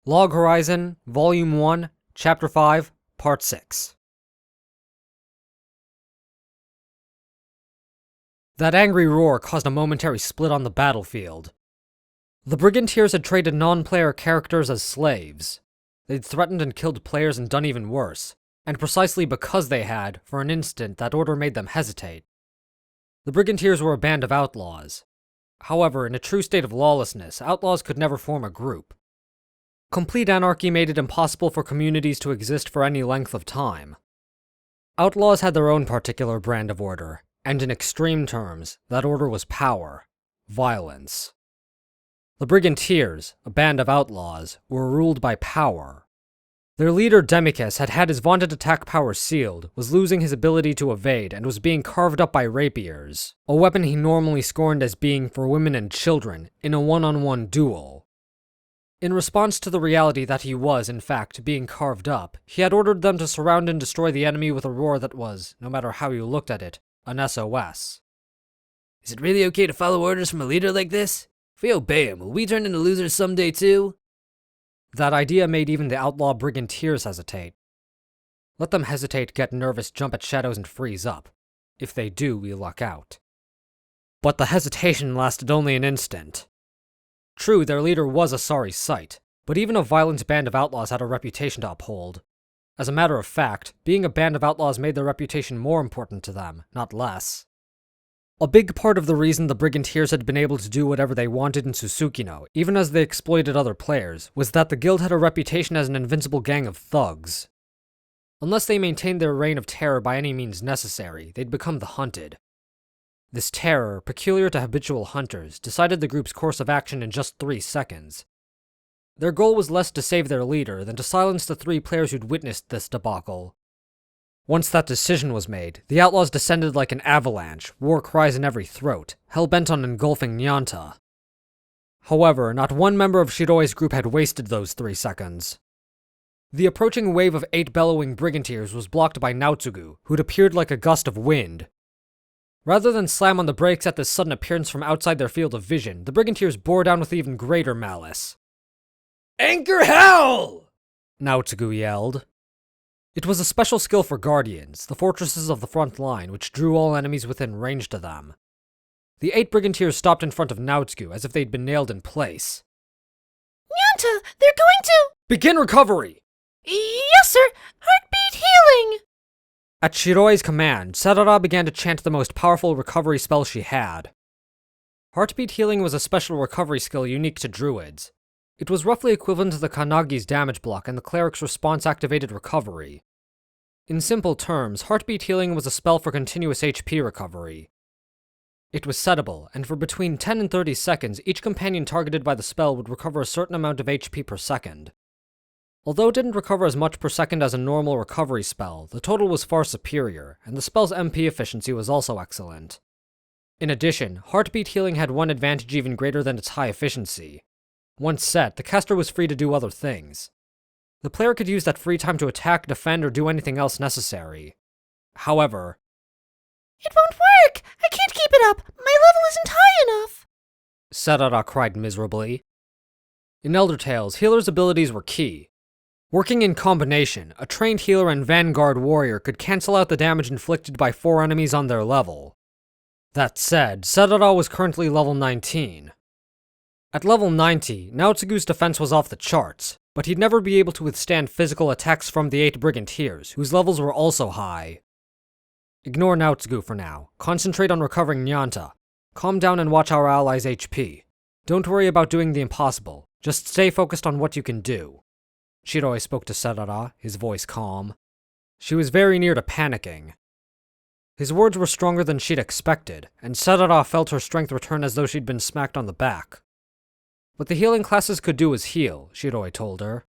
Log Horizon, Volume 1, Chapter 5, Part 6. That angry roar caused a momentary split on the battlefield. The Brigadiers had traded non-player characters as slaves. They'd threatened and killed players and done even worse, and precisely because they had, for an instant, that order made them hesitate. The Brigadiers were a band of outlaws. However, in a true state of lawlessness, outlaws could never form a group. Complete anarchy made it impossible for communities to exist for any length of time. Outlaws had their own particular brand of order, and in extreme terms, that order was power, violence. The Brigadiers, a band of outlaws, were ruled by power. Their leader Demiquas had had his vaunted attack power sealed, was losing his ability to evade, and was being carved up by rapiers, a weapon he normally scorned as being for women and children, in a one-on-one duel. In response to the reality that he was, in fact, being carved up, he had ordered them to surround and destroy the enemy with a roar that was, no matter how you looked at it, an SOS. Is it really okay to follow orders from a leader like this? If we obey him, will we turn into losers someday too? That idea made even the outlaw Brigadiers hesitate. Let them hesitate, get nervous, jump at shadows, and freeze up. If they do, we luck out. But the hesitation lasted only an instant. True, their leader was a sorry sight, but even a violent band of outlaws had a reputation to uphold. As a matter of fact, being a band of outlaws made their reputation more important to them, not less. A big part of the reason the Brigadiers had been able to do whatever they wanted in Susukino, even as they exploited other players, was that the guild had a reputation as an invincible gang of thugs. Unless they maintained their reign of terror by any means necessary, they'd become the hunted. This terror, peculiar to habitual hunters, decided the group's course of action in just 3 seconds. Their goal was less to save their leader than to silence the 3 players who'd witnessed this debacle. Once that decision was made, the outlaws descended like an avalanche, war cries in every throat, hell-bent on engulfing Nyanta. However, not one member of Shiroe's group had wasted those 3 seconds. The approaching wave of 8 bellowing Brigadiers was blocked by Naotsugu, who'd appeared like a gust of wind. Rather than slam on the brakes at this sudden appearance from outside their field of vision, the Brigadiers bore down with even greater malice. Anchor hell! Naotsugu yelled. It was a special skill for Guardians, the fortresses of the front line, which drew all enemies within range to them. The 8 Brigadiers stopped in front of Naotsugu as if they'd been nailed in place. Nyanta, they're going to— Begin recovery! Yes, sir! Heartbeat healing! At Shiroe's command, Serara began to chant the most powerful recovery spell she had. Heartbeat healing was a special recovery skill unique to druids. It was roughly equivalent to the Kanagi's damage block and the cleric's response-activated recovery. In simple terms, heartbeat healing was a spell for continuous HP recovery. It was settable, and for between 10 and 30 seconds, each companion targeted by the spell would recover a certain amount of HP per second. Although it didn't recover as much per second as a normal recovery spell, the total was far superior, and the spell's MP efficiency was also excellent. In addition, heartbeat healing had one advantage even greater than its high efficiency. Once set, the caster was free to do other things. The player could use that free time to attack, defend, or do anything else necessary. However, It won't work! I can't keep it up! My level isn't high enough! Serara cried miserably. In Elder Tales, healers' abilities were key. Working in combination, a trained healer and vanguard warrior could cancel out the damage inflicted by 4 enemies on their level. That said, Serara was currently level 19. At level 90, Naotsugu's defense was off the charts, but he'd never be able to withstand physical attacks from the 8 Brigadiers, whose levels were also high. Ignore Naotsugu for now. Concentrate on recovering Nyanta. Calm down and watch our allies' HP. Don't worry about doing the impossible. Just stay focused on what you can do. Shiroe spoke to Serara, his voice calm. She was very near to panicking. His words were stronger than she'd expected, and Serara felt her strength return as though she'd been smacked on the back. What the healing classes could do was heal, Shiroe told her.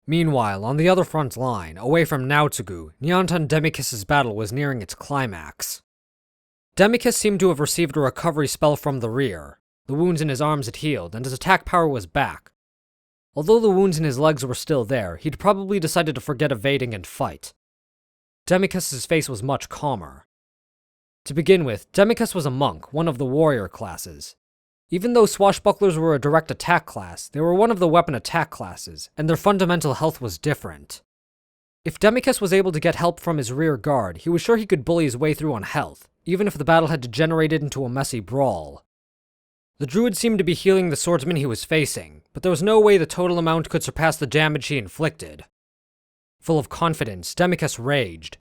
Meanwhile, on the other front line, away from Naotsugu, Nyanta and Demiquas' battle was nearing its climax. Demiquas seemed to have received a recovery spell from the rear. The wounds in his arms had healed, and his attack power was back. Although the wounds in his legs were still there, he'd probably decided to forget evading and fight. Demiquas' face was much calmer. To begin with, Demiquas was a monk, one of the warrior classes. Even though swashbucklers were a direct attack class, they were one of the weapon attack classes, and their fundamental health was different. If Demiquas was able to get help from his rear guard, he was sure he could bully his way through on health, even if the battle had degenerated into a messy brawl. The druid seemed to be healing the swordsman he was facing, but there was no way the total amount could surpass the damage he inflicted. Full of confidence, Demiquas raged.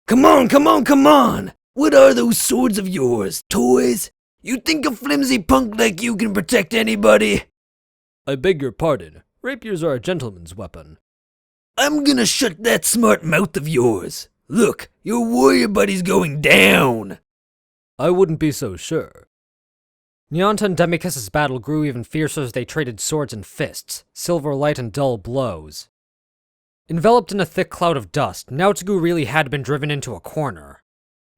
Come on, come on, come on! What are those swords of yours? Toys? You think a flimsy punk like you can protect anybody? I beg your pardon. Rapiers are a gentleman's weapon. I'm gonna shut that smart mouth of yours. Look, your warrior buddy's going down. I wouldn't be so sure. Nyanta and Demiquas' battle grew even fiercer as they traded swords and fists, silver light and dull blows. Enveloped in a thick cloud of dust, Naotsugu really had been driven into a corner.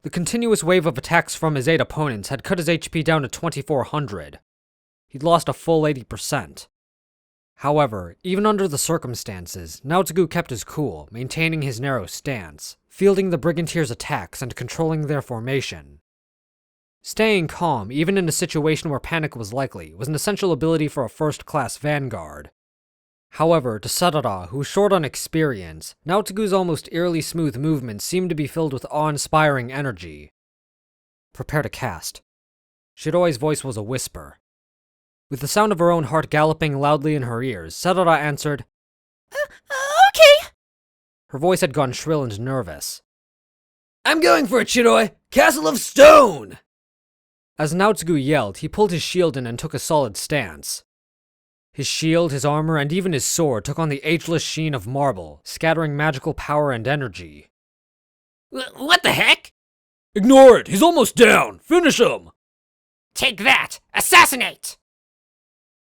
The continuous wave of attacks from his 8 opponents had cut his HP down to 2400. He'd lost a full 80%. However, even under the circumstances, Naotsugu kept his cool, maintaining his narrow stance, fielding the Brigantier's attacks and controlling their formation. Staying calm, even in a situation where panic was likely, was an essential ability for a first-class vanguard. However, to Serara, who was short on experience, Naotsugu's almost eerily smooth movements seemed to be filled with awe-inspiring energy. Prepare to cast. Shiroe's voice was a whisper. With the sound of her own heart galloping loudly in her ears, Serara answered, Okay. Her voice had gone shrill and nervous. I'm going for it, Shiroe! Castle of Stone! As Naotsugu yelled, he pulled his shield in and took a solid stance. His shield, his armor, and even his sword took on the ageless sheen of marble, scattering magical power and energy. What the heck? Ignore it! He's almost down! Finish him! Take that! Assassinate!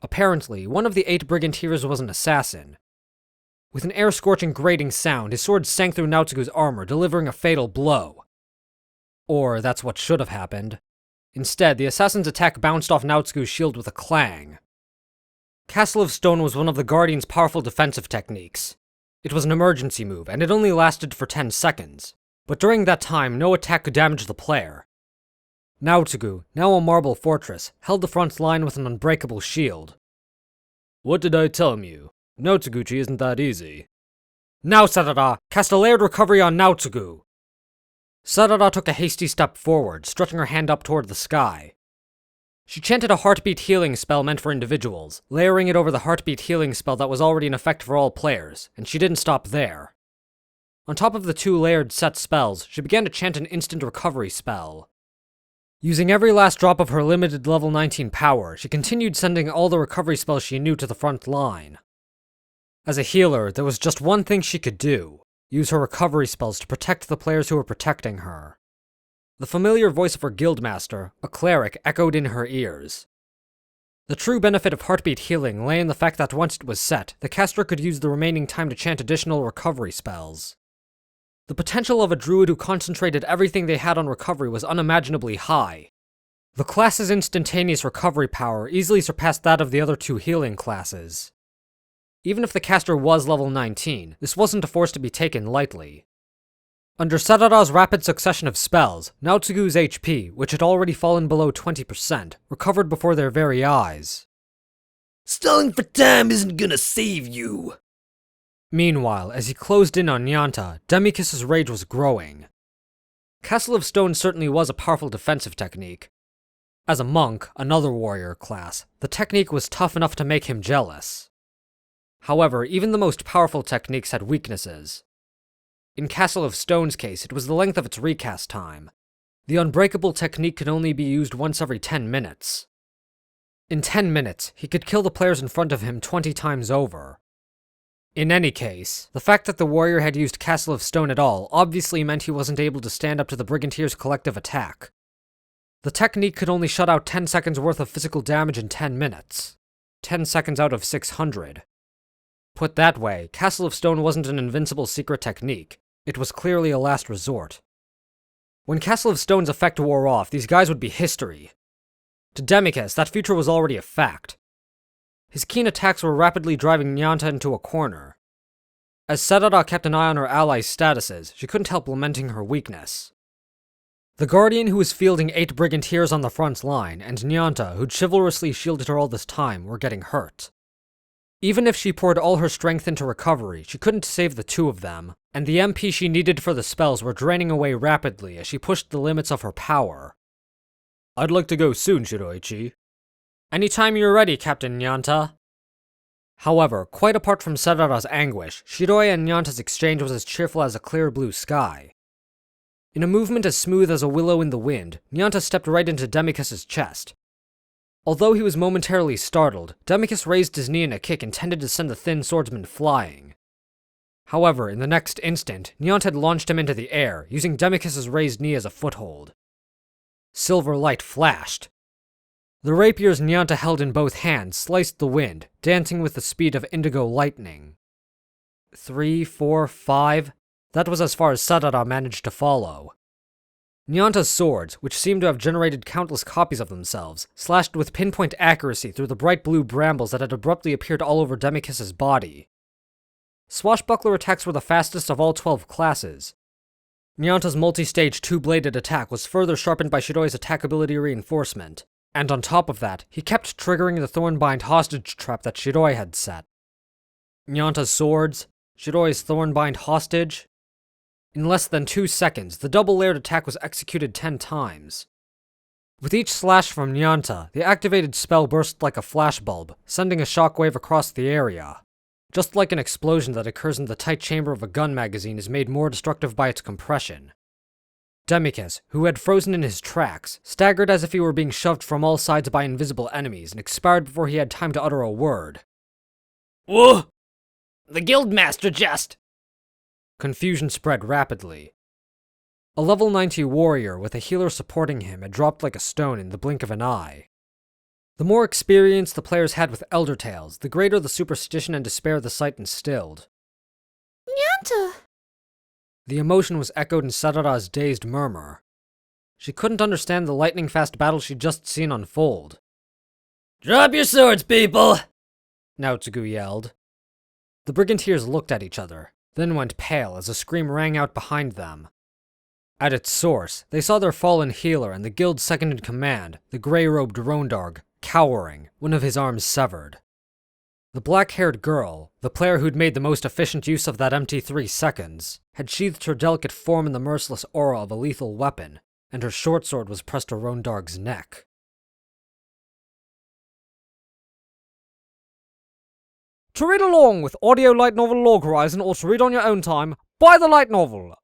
Apparently, one of the 8 Brigantieres was an assassin. With an air-scorching grating sound, his sword sank through Naotsugu's armor, delivering a fatal blow. Or that's what should have happened. Instead, the assassin's attack bounced off Naotsugu's shield with a clang. Castle of Stone was one of the Guardian's powerful defensive techniques. It was an emergency move, and it only lasted for 10 seconds. But during that time, no attack could damage the player. Naotsugu, now a marble fortress, held the front line with an unbreakable shield. What did I tell you? Naotsuguchi isn't that easy. Now, Serara, cast a layered recovery on Naotsugu! Serara took a hasty step forward, stretching her hand up toward the sky. She chanted a heartbeat healing spell meant for individuals, layering it over the heartbeat healing spell that was already in effect for all players, and she didn't stop there. On top of the 2 layered set spells, she began to chant an instant recovery spell. Using every last drop of her limited level 19 power, she continued sending all the recovery spells she knew to the front line. As a healer, there was just one thing she could do: use her recovery spells to protect the players who were protecting her. The familiar voice of her guildmaster, a cleric, echoed in her ears. The true benefit of heartbeat healing lay in the fact that once it was set, the caster could use the remaining time to chant additional recovery spells. The potential of a druid who concentrated everything they had on recovery was unimaginably high. The class's instantaneous recovery power easily surpassed that of the other 2 healing classes. Even if the caster was level 19, this wasn't a force to be taken lightly. Under Serara's rapid succession of spells, Naotsugu's HP, which had already fallen below 20%, recovered before their very eyes. Stalling for time isn't gonna save you! Meanwhile, as he closed in on Nyanta, Demiquas' rage was growing. Castle of Stone certainly was a powerful defensive technique. As a monk, another warrior class, the technique was tough enough to make him jealous. However, even the most powerful techniques had weaknesses. In Castle of Stone's case, it was the length of its recast time. The unbreakable technique could only be used once every 10 minutes. In 10 minutes, he could kill the players in front of him 20 times over. In any case, the fact that the warrior had used Castle of Stone at all obviously meant he wasn't able to stand up to the Brigantier's collective attack. The technique could only shut out 10 seconds worth of physical damage in 10 minutes. 10 seconds out of 600. Put that way, Castle of Stone wasn't an invincible secret technique. It was clearly a last resort. When Castle of Stone's effect wore off, these guys would be history. To Demiquas, that future was already a fact. His keen attacks were rapidly driving Nyanta into a corner. As Serara kept an eye on her allies' statuses, she couldn't help lamenting her weakness. The Guardian, who was fielding 8 Brigantiers on the front line, and Nyanta, who'd chivalrously shielded her all this time, were getting hurt. Even if she poured all her strength into recovery, she couldn't save the 2 of them, and the MP she needed for the spells were draining away rapidly as she pushed the limits of her power. "I'd like to go soon, Shiroe. Anytime you're ready, Captain Nyanta." However, quite apart from Serara's anguish, Shiroe and Nyanta's exchange was as cheerful as a clear blue sky. In a movement as smooth as a willow in the wind, Nyanta stepped right into Demiquas' chest. Although he was momentarily startled, Demiquas raised his knee in a kick intended to send the thin swordsman flying. However, in the next instant, Nyanta had launched him into the air, using Demiquas' raised knee as a foothold. Silver light flashed. The rapiers Nyanta held in both hands sliced the wind, dancing with the speed of indigo lightning. 3, 4, 5... That was as far as Serara managed to follow. Nyanta's swords, which seemed to have generated countless copies of themselves, slashed with pinpoint accuracy through the bright blue brambles that had abruptly appeared all over Demiquas' body. Swashbuckler attacks were the fastest of all 12 classes. Nyanta's multi-stage 2-bladed attack was further sharpened by Shiroe's attack ability reinforcement, and on top of that, he kept triggering the Thornbind hostage trap that Shiroe had set. Nyanta's swords, Shiroe's Thornbind hostage. In less than 2 seconds, the double-layered attack was executed 10 times. With each slash from Nyanta, the activated spell burst like a flashbulb, sending a shockwave across the area. Just like an explosion that occurs in the tight chamber of a gun magazine is made more destructive by its compression. Demiquas, who had frozen in his tracks, staggered as if he were being shoved from all sides by invisible enemies and expired before he had time to utter a word. Whoa! The Guildmaster just... Confusion spread rapidly. A level 90 warrior with a healer supporting him had dropped like a stone in the blink of an eye. The more experience the players had with Elder Tales, the greater the superstition and despair the sight instilled. Nyanta! The emotion was echoed in Serara's dazed murmur. She couldn't understand the lightning-fast battle she'd just seen unfold. Drop your swords, people! Naotsugu yelled. The Brigantiers looked at each other, then went pale as a scream rang out behind them. At its source, they saw their fallen healer and the guild's second-in-command, the grey-robed Rondarg, cowering, one of his arms severed. The black-haired girl, the player who'd made the most efficient use of that empty 3 seconds, had sheathed her delicate form in the merciless aura of a lethal weapon, and her short sword was pressed to Rondarg's neck. To read along with audio light novel Log Horizon or to read on your own time, buy the light novel.